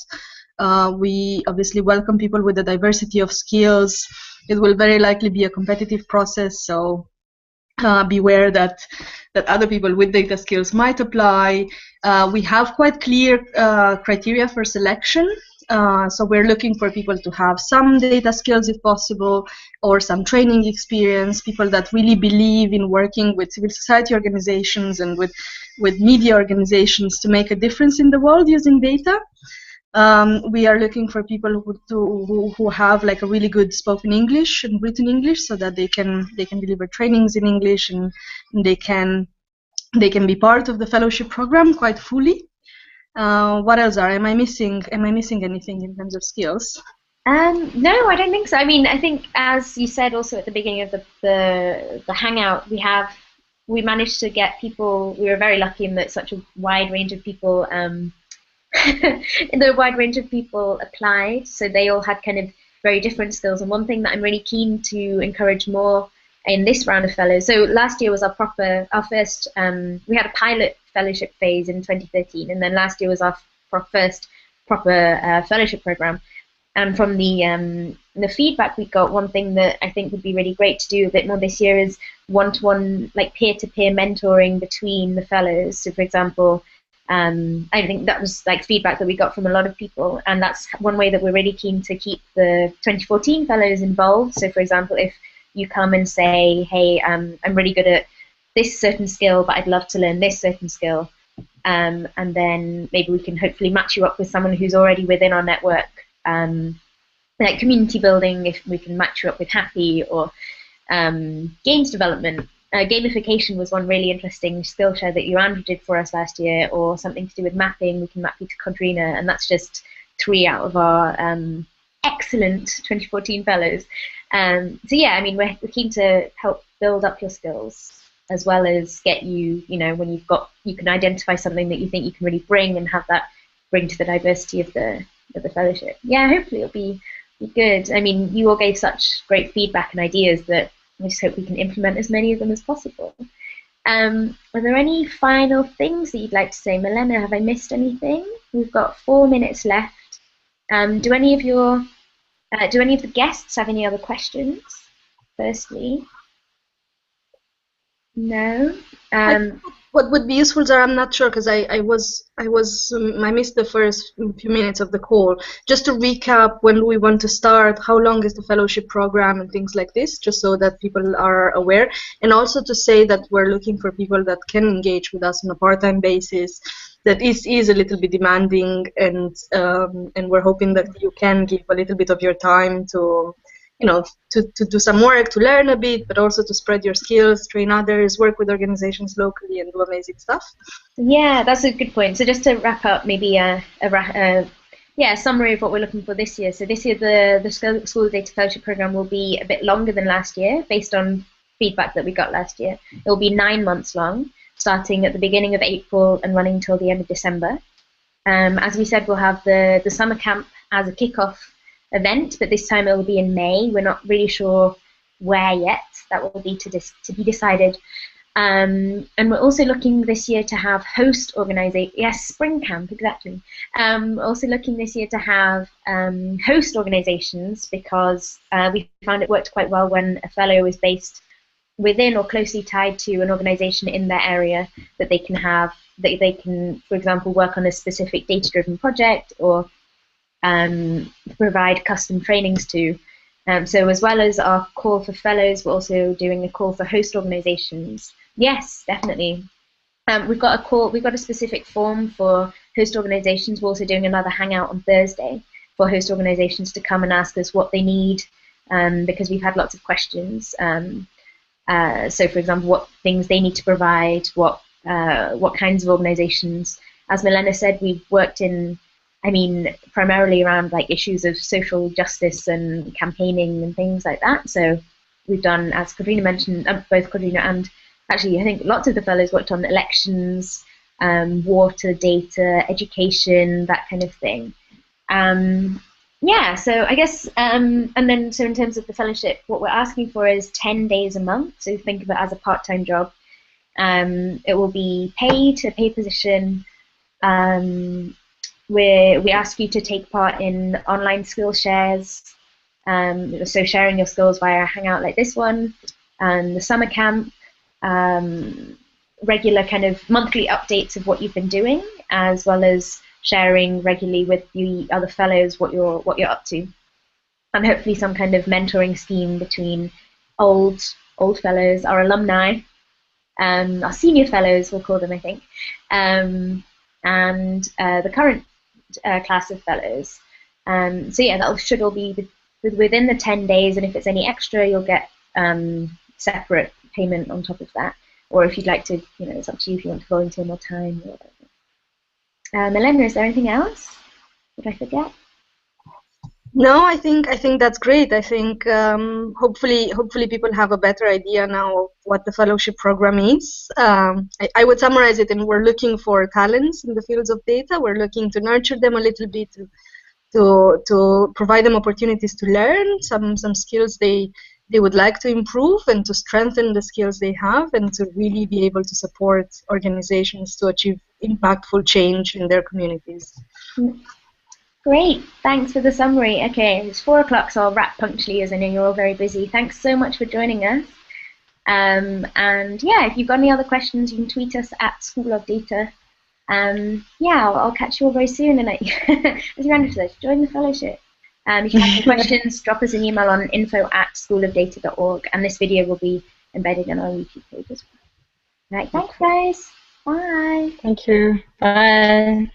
we obviously welcome people with a diversity of skills. It will very likely be a competitive process, so beware that other people with data skills might apply. We have quite clear criteria for selection. So we're looking for people to have some data skills if possible, or some training experience, people that really believe in working with civil society organizations and with media organizations to make a difference in the world using data. We are looking for people who have like a really good spoken English and written English, so that they can deliver trainings in English, and they can be part of the fellowship program quite fully. What else am I missing? Am I missing anything in terms of skills? No, I don't think so. I mean, I think as you said also at the beginning of the hangout, we managed to get people. We were very lucky in that such a wide range of people the wide range of people applied, so they all had kind of very different skills. And one thing that I'm really keen to encourage more in this round of fellows. So last year was our first. We had a pilot fellowship phase in 2013, and then last year was our first proper fellowship program. And from the feedback we got, one thing that I think would be really great to do a bit more this year is one-to-one, like peer-to-peer mentoring between the fellows. So, for example, I think that was like feedback that we got from a lot of people, and that's one way that we're really keen to keep the 2014 fellows involved. So, for example, if you come and say, "Hey, I'm really good at this certain skill, but I'd love to learn this certain skill," and then maybe we can hopefully match you up with someone who's already within our network. Like community building, if we can match you up with Happy, or games development. Gamification was one really interesting skill share that Joandra did for us last year, or something to do with mapping. We can map you to Codrina, and that's just 3 out of our excellent 2014 fellows. So yeah, I mean, we're keen to help build up your skills, as well as get you, when you can identify something that you think you can really bring, and have that bring to the diversity of the fellowship. Yeah, hopefully it'll be good. I mean, you all gave such great feedback and ideas that I just hope we can implement as many of them as possible. Are there any final things that you'd like to say? Milena, have I missed anything? We've got 4 minutes left. Do any of the guests have any other questions? Firstly, no. What would be useful, Zara, I'm not sure, because I missed the first few minutes of the call. Just to recap, when we want to start, how long is the fellowship program, and things like this, just so that people are aware. And also to say that we're looking for people that can engage with us on a part-time basis. That is a little bit demanding, and we're hoping that you can give a little bit of your time to do some work, to learn a bit, but also to spread your skills, train others, work with organizations locally, and do amazing stuff. Yeah, that's a good point. So just to wrap up, maybe a summary of what we're looking for this year. So this year, the School of Data Fellowship Program will be a bit longer than last year, based on feedback that we got last year. It will be 9 months long, starting at the beginning of April and running till the end of December. As we said, we'll have the summer camp as a kickoff event, but this time it will be in May. We're not really sure where yet. That will be to be decided. And we're also looking this year to have host organization. Yes, spring camp, exactly. Also looking this year to have host organizations, because we found it worked quite well when a fellow is based within or closely tied to an organization in their area, that they can, for example, work on a specific data-driven project, or provide custom trainings to. So as well as our call for fellows, we're also doing a call for host organizations. Yes, definitely. We've got a specific form for host organizations. We're also doing another hangout on Thursday for host organizations to come and ask us what they need, because we've had lots of questions. So for example, what things they need to provide, what kinds of organizations. As Milena said, we've worked primarily around like issues of social justice and campaigning and things like that. So we've done, as Codrina mentioned, both Codrina and actually I think lots of the fellows worked on elections, water, data, education, that kind of thing. So I guess, and then so in terms of the fellowship, what we're asking for is 10 days a month. So think of it as a part-time job. It will be paid, a paid position. We ask you to take part in online skill shares, so sharing your skills via a hangout like this one, and the summer camp, regular kind of monthly updates of what you've been doing, as well as sharing regularly with the other fellows what you're up to, and hopefully some kind of mentoring scheme between old fellows, our alumni, our senior fellows, we'll call them, I think, and the current class of fellows. So yeah, that should all be within the 10 days, and if it's any extra, you'll get separate payment on top of that. Or if you'd like to, it's up to you if you want to volunteer more time or whatever. Milena, is there anything else? Did I forget? No, I think that's great. I think hopefully people have a better idea now of what the fellowship program is. I would summarize it, and we're looking for talents in the fields of data. We're looking to nurture them a little bit, to provide them opportunities to learn some skills they would like to improve, and to strengthen the skills they have, and to really be able to support organizations to achieve impactful change in their communities. Great, thanks for the summary. Okay, it's 4 o'clock, so I'll wrap punctually as I know you're all very busy. Thanks so much for joining us. And yeah, if you've got any other questions, you can tweet us at School of Data. Yeah, I'll catch you all very soon. And as Miranda says, join the fellowship. If you have any questions, drop us an email on info@schoolofdata.org, and this video will be embedded in our YouTube page as well. Right, thanks guys. Bye. Thank you. Bye.